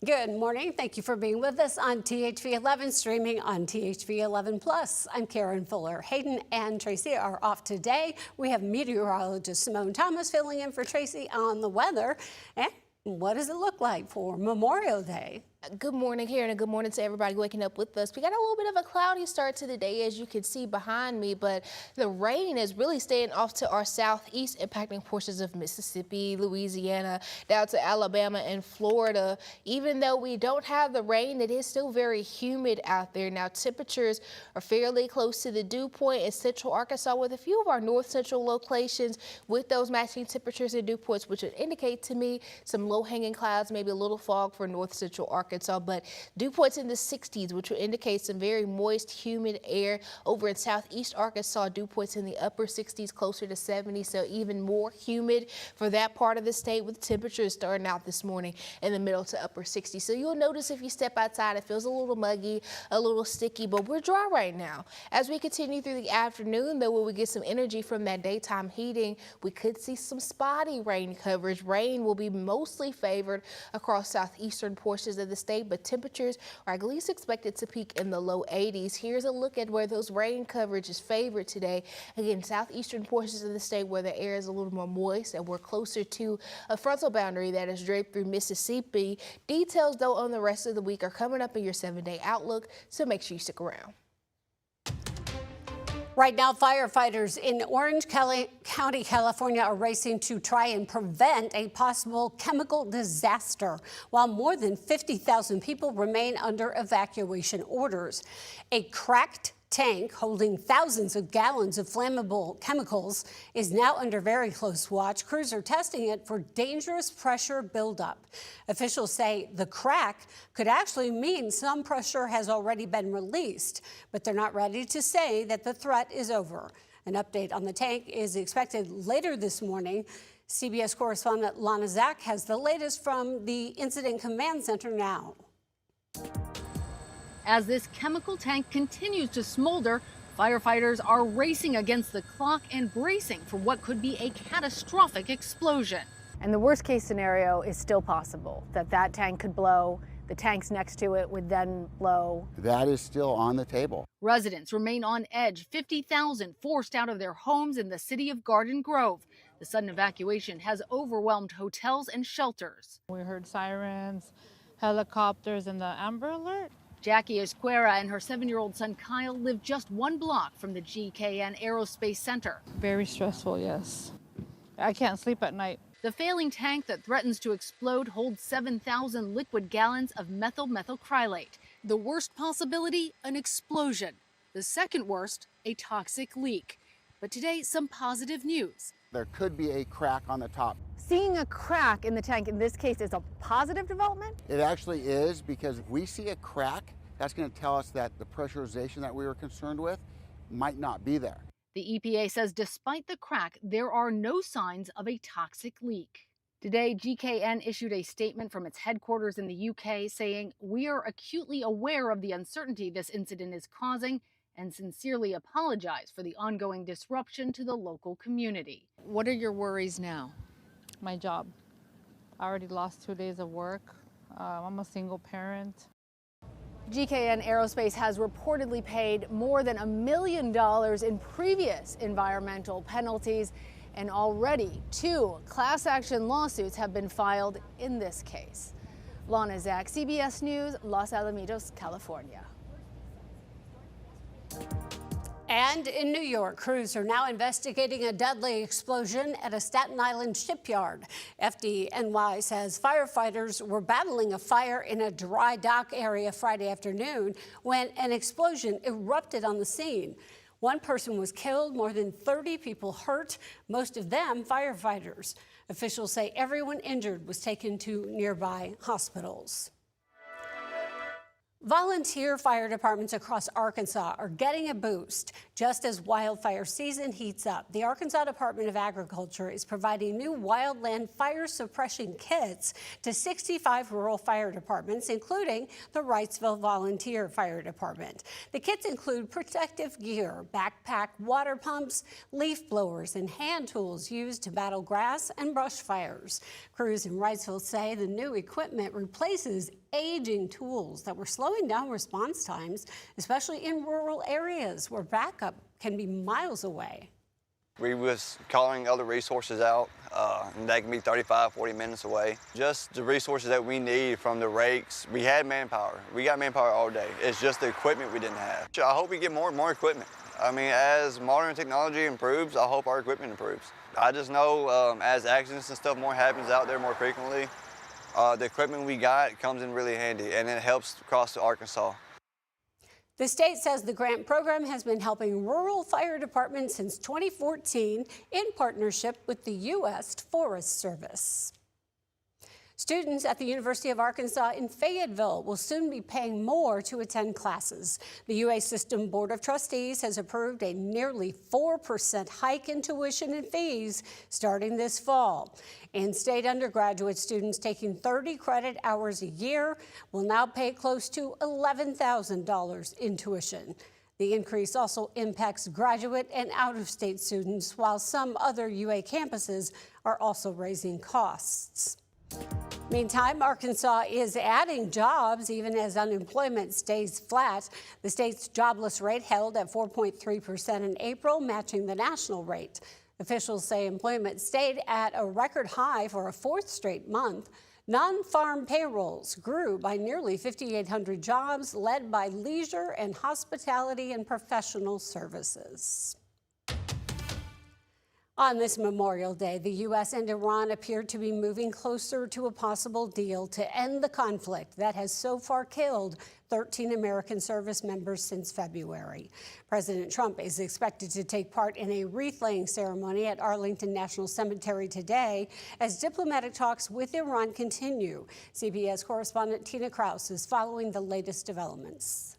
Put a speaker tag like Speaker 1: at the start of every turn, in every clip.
Speaker 1: Good morning. Thank you for being with us on THV 11, streaming on THV 11 Plus. I'm Karen Fuller. Hayden and Tracy are off today. We have meteorologist Simone Thomas filling in for Tracy on the weather. And what does it look like for Memorial Day?
Speaker 2: Good morning, Karen, and good morning to everybody waking up with us. We got a little bit of a cloudy start to the day, as you can see behind me, but the rain is really staying off to our southeast, impacting portions of Mississippi, Louisiana, down to Alabama and Florida. Even though we don't have the rain, it is still very humid out there. Now, temperatures are fairly close to the dew point in central Arkansas, with a few of our north central locations with those matching temperatures and dew points, which would indicate to me some low-hanging clouds, maybe a little fog for north central Arkansas. But dew points in the 60s, which would indicate some very moist, humid air. Over in southeast Arkansas, dew points in the upper 60s, closer to 70, so even more humid for that part of the state, with temperatures starting out this morning in the middle to upper 60s. So you'll notice if you step outside, it feels a little muggy, a little sticky, but we're dry right now. As we continue through the afternoon, though, when we get some energy from that daytime heating, we could see some spotty rain coverage. Rain will be mostly favored across southeastern portions of the state, but temperatures are at least expected to peak in the low 80s. Here's a look at where those rain coverage is favored today. Again, southeastern portions of the state where the air is a little more moist, and we're closer to a frontal boundary that is draped through Mississippi. Details, though, on the rest of the week are coming up in your 7-day outlook, so make sure you stick around.
Speaker 1: Right now, firefighters in Orange County, California are racing to try and prevent a possible chemical disaster, while more than 50,000 people remain under evacuation orders. A cracked tank holding thousands of gallons of flammable chemicals is now under very close watch. Crews are testing it for dangerous pressure buildup. Officials say the crack could actually mean some pressure has already been released, but they're not ready to say that the threat is over. An update on the tank is expected later this morning. CBS correspondent Lana Zach has the latest from the Incident Command Center now.
Speaker 3: As this chemical tank continues to smolder, firefighters are racing against the clock and bracing for what could be a catastrophic explosion.
Speaker 4: And the worst case scenario is still possible, that tank could blow, the tanks next to it would then blow.
Speaker 5: That is still on the table.
Speaker 3: Residents remain on edge, 50,000 forced out of their homes in the city of Garden Grove. The sudden evacuation has overwhelmed hotels and shelters.
Speaker 6: We heard sirens, helicopters, and the Amber Alert.
Speaker 3: Jackie Esquera and her 7-year-old son Kyle live just 1 block from the GKN Aerospace Center.
Speaker 6: Very stressful, yes. I can't sleep at night.
Speaker 3: The failing tank that threatens to explode holds 7,000 liquid gallons of methyl methylcrylate. The worst possibility, an explosion. The second worst, a toxic leak. But today, some positive news.
Speaker 5: There could be a crack on the top.
Speaker 4: Seeing a crack in the tank in this case is a positive development?
Speaker 5: It actually is, because if we see a crack, that's going to tell us that the pressurization that we were concerned with might not be there.
Speaker 3: The EPA says despite the crack, there are no signs of a toxic leak. Today, GKN issued a statement from its headquarters in the UK saying, "We are acutely aware of the uncertainty this incident is causing and sincerely apologize for the ongoing disruption to the local community." What are your worries now?
Speaker 6: My job. I already lost 2 days of work. I'm a single parent.
Speaker 4: GKN Aerospace has reportedly paid more than $1 million in previous environmental penalties, and already 2 class action lawsuits have been filed in this case. Lana Zach, CBS News, Los Alamitos, California.
Speaker 1: And in New York, crews are now investigating a deadly explosion at a Staten Island shipyard. FDNY says firefighters were battling a fire in a dry dock area Friday afternoon when an explosion erupted on the scene. 1 person was killed, more than 30 people hurt, most of them firefighters. Officials say everyone injured was taken to nearby hospitals. Volunteer fire departments across Arkansas are getting a boost just as wildfire season heats up. The Arkansas Department of Agriculture is providing new wildland fire suppression kits to 65 rural fire departments, including the Wrightsville Volunteer Fire Department. The kits include protective gear, backpack, water pumps, leaf blowers, and hand tools used to battle grass and brush fires. Crews in Wrightsville say the new equipment replaces aging tools that were slowing down response times, especially in rural areas where backup can be miles away.
Speaker 7: We was calling other resources out, and they can be 35, 40 minutes away. Just the resources that we need from the rakes. We had manpower. We got manpower all day. It's just the equipment we didn't have. I hope we get more and more equipment. I mean, as modern technology improves, I hope our equipment improves. I just know as accidents and stuff more happens out there more frequently, the equipment we got comes in really handy, and it helps across Arkansas.
Speaker 1: The state says the grant program has been helping rural fire departments since 2014 in partnership with the U.S. Forest Service. Students at the University of Arkansas in Fayetteville will soon be paying more to attend classes. The UA System Board of Trustees has approved a nearly 4% hike in tuition and fees starting this fall. In-state undergraduate students taking 30 credit hours a year will now pay close to $11,000 in tuition. The increase also impacts graduate and out-of-state students, while some other UA campuses are also raising costs. Meantime, Arkansas is adding jobs even as unemployment stays flat. The state's jobless rate held at 4.3% in April, matching the national rate. Officials say employment stayed at a record high for a fourth straight month. Non-farm payrolls grew by nearly 5,800 jobs, led by leisure and hospitality and professional services. On this Memorial Day, the U.S. and Iran appear to be moving closer to a possible deal to end the conflict that has so far killed 13 American service members since February. President Trump is expected to take part in a wreath-laying ceremony at Arlington National Cemetery today as diplomatic talks with Iran continue. CBS correspondent Tina Kraus is following the latest developments.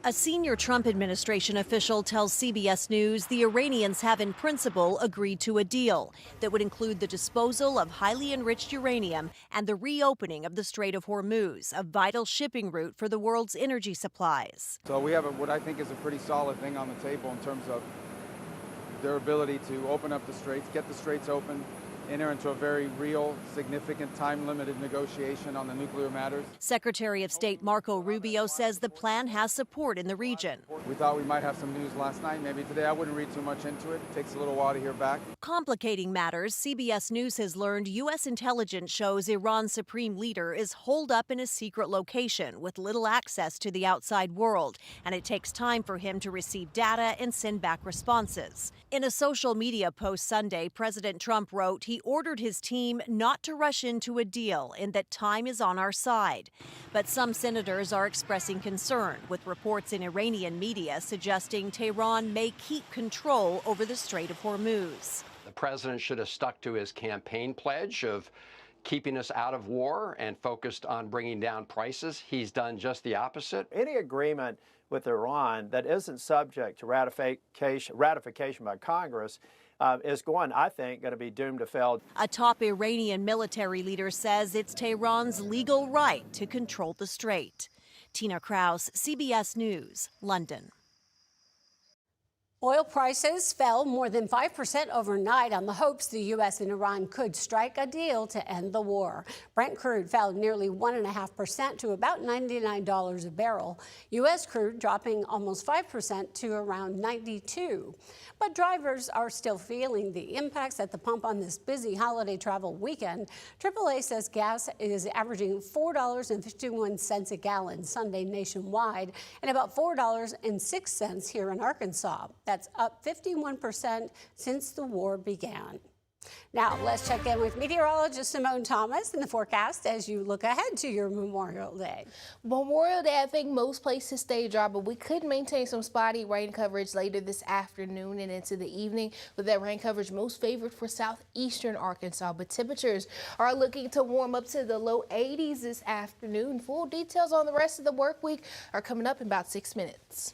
Speaker 8: A senior Trump administration official tells CBS News the Iranians have in principle agreed to a deal that would include the disposal of highly enriched uranium and the reopening of the Strait of Hormuz, a vital shipping route for the world's energy supplies.
Speaker 9: So we have what I think is a pretty solid thing on the table in terms of their ability to open up the straits, get the straits open, enter into a very real, significant, time-limited negotiation on the nuclear matters.
Speaker 8: Secretary of State Marco Rubio says the plan has support in the region.
Speaker 9: We thought we might have some news last night, maybe today. I wouldn't read too much into it. It takes a little while to hear back.
Speaker 8: Complicating matters, CBS News has learned U.S. intelligence shows Iran's supreme leader is holed up in a secret location with little access to the outside world, and it takes time for him to receive data and send back responses. In a social media post Sunday, President Trump wrote he ordered his team not to rush into a deal and that time is on our side. But some senators are expressing concern, with reports in Iranian media suggesting Tehran may keep control over the Strait of Hormuz.
Speaker 10: The president should have stuck to his campaign pledge of keeping us out of war and focused on bringing down prices. He's done just the opposite.
Speaker 11: Any agreement with Iran that isn't subject to ratification by Congress is I think, going to be doomed to fail.
Speaker 8: A top Iranian military leader says it's Tehran's legal right to control the strait. Tina Kraus, CBS News, London.
Speaker 1: Oil prices fell more than 5% overnight on the hopes the U.S. and Iran could strike a deal to end the war. Brent crude fell nearly 1.5% to about $99 a barrel. U.S. crude dropping almost 5% to around $92. But drivers are still feeling the impacts at the pump on this busy holiday travel weekend. AAA says gas is averaging $4.51 a gallon Sunday nationwide and about $4.06 here in Arkansas. That's up 51% since the war began. Now, let's check in with meteorologist Simone Thomas in the forecast as you look ahead to your Memorial Day.
Speaker 2: Memorial Day, I think most places stay dry, but we could maintain some spotty rain coverage later this afternoon and into the evening, with that rain coverage most favored for southeastern Arkansas. But temperatures are looking to warm up to the low 80s this afternoon. Full details on the rest of the work week are coming up in about 6 minutes.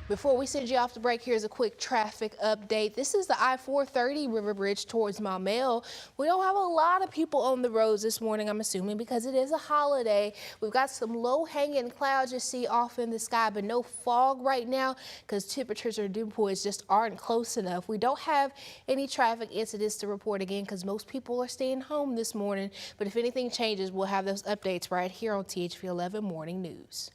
Speaker 2: Before we send you off the break, here's a quick traffic update. This is the I-430 River Bridge towards Maumelle. We don't have a lot of people on the roads this morning, I'm assuming, because it is a holiday. We've got some low-hanging clouds you see off in the sky, but no fog right now because temperatures or dew points just aren't close enough. We don't have any traffic incidents to report again because most people are staying home this morning. But if anything changes, we'll have those updates right here on THV 11 Morning News.